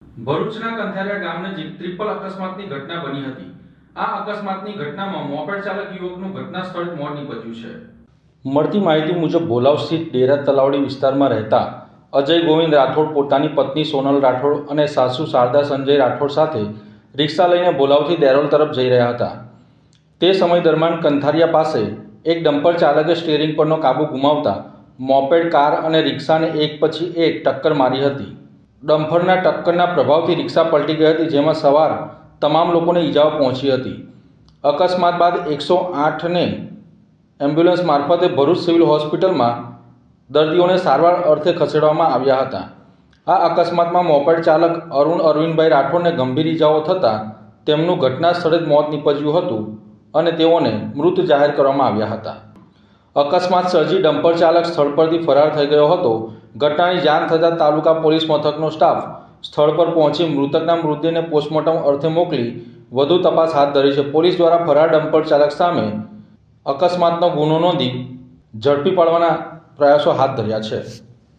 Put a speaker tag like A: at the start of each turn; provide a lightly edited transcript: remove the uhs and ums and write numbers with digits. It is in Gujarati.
A: ભરૂચના કંથારિયા ગામ નજીક ટ્રિપલ અકસ્માતની ઘટના બની હતી। આ અકસ્માતની ઘટનામાં મોપેડ ચાલક યુવકનું ઘટના સ્થળે મોત નીપજ્યું છે। મળતી માહિતી મુજબ ભોલાવ સ્થિત ડેરા તલાવડી વિસ્તારમાં રહેતા અજય ગોવિંદ રાઠોડ પોતાની પત્ની સોનલ રાઠોડ અને સાસુ શારદા સંજય રાઠોડ સાથે રિક્ષા લઈને ભોલાવથી દેરોલ તરફ જઈ રહ્યા હતા। તે સમય દરમિયાન કંથારિયા પાસે એક ડમ્પર ચાલકે સ્ટીયરિંગ પરનો કાબુ ગુમાવતા મોપેડ કાર અને રિક્ષાને એક પછી એક ટક્કર મારી હતી। ડમ્પરના ટક્કરના પ્રભાવથી રિક્ષા પલટી ગઈ હતી, જેમાં સવાર તમામ લોકોને ઈજાઓ પહોંચી હતી। અકસ્માત બાદ 108ને એમ્બ્યુલન્સ મારફતે ભરૂચ સિવિલ હોસ્પિટલમાં દર્દીઓને સારવાર અર્થે ખસેડવામાં આવ્યા હતા। આ અકસ્માતમાં મોપેડ ચાલક અરુણ અરવિંદભાઈ રાઠોડને ગંભીર ઈજાઓ થતાં તેમનું ઘટના સ્થળે જ મોત નીપજ્યું હતું અને તેઓને મૃત જાહેર કરવામાં આવ્યા હતા। અકસ્માત સર્જી ડમ્પર ચાલક સ્થળ પરથી ફરાર થઈ ગયો હતો। ઘટનાની જાણ થતાં તાલુકા પોલીસ મથકનો સ્ટાફ સ્થળ પર પહોંચી મૃતકના મૃતદેહને પોસ્ટમોર્ટમ અર્થે મોકલી વધુ તપાસ હાથ ધરી છે। પોલીસ દ્વારા ફરાર ડમ્પર ચાલક સામે અકસ્માતનો ગુનો નોંધી ઝડપી પાડવાના પ્રયાસો હાથ ધર્યા છે।